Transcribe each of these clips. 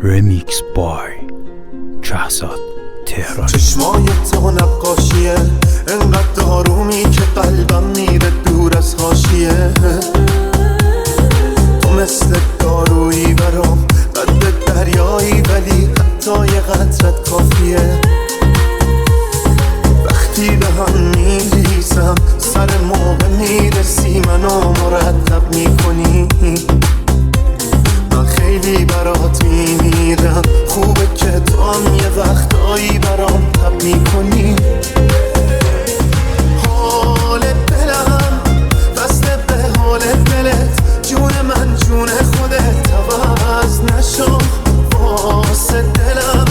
رمیکس بای شهزاد تهران. چشمای تو نقاشیه انقدر آرومی که قلبم میره دور از حاشیه. تو مثل دارویی برام قد دریایی، ولی حتی یه قطرت کافیه. وقتی به هم میریزم سر موقع میرسی، منو مرتب میکنی. من خیلی برات میمیرم، خوبه که تو هم یه وقتایی برام تب میکنی. حال دلم بسته به حال دلت، جون من جون خودت عوض نشو. واسه دلم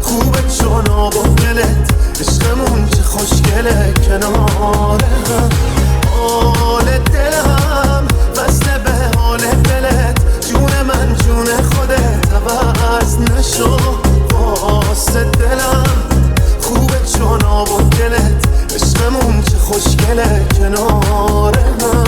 خوبه چون آب و دلت، عشقمون چه خوشگله کنار هم. حال دلم بسته به حال دلت، جون من جون خودت عوض نشو. واسه دلم خوبه چون آب و دلت، عشقمون چه خوشگله کنار هم.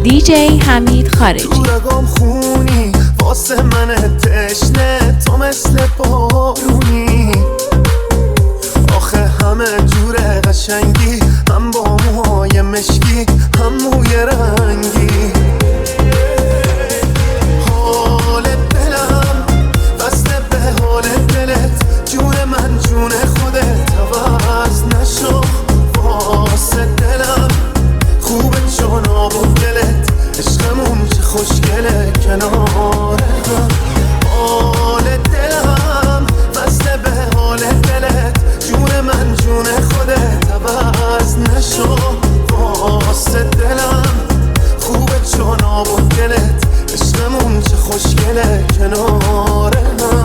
دیجی حمید خارجی. تو رگام خونی واسه من تشنه، تو مثل بارونی. آخه همه جوره قشنگی، هم با موهای مشکی هم موی رنگی. حال دلم بسته به حال دلت، جون من جون خودت عوض نشو. واسه دلم خوبه چون آب و دلت، عشقمون چه خوشگله کنار هم. حال دلم بسته به حال دلت، جون من جون خودت عوض نشو. واسه دلم خوبه چون آب و دلت، عشقمون چه خوشگله کنار هم.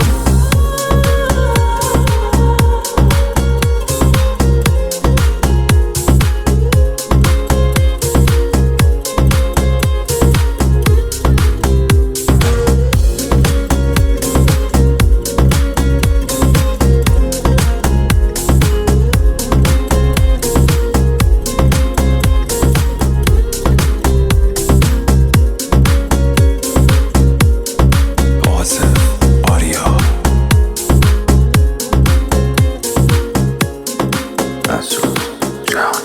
مسعود جهان.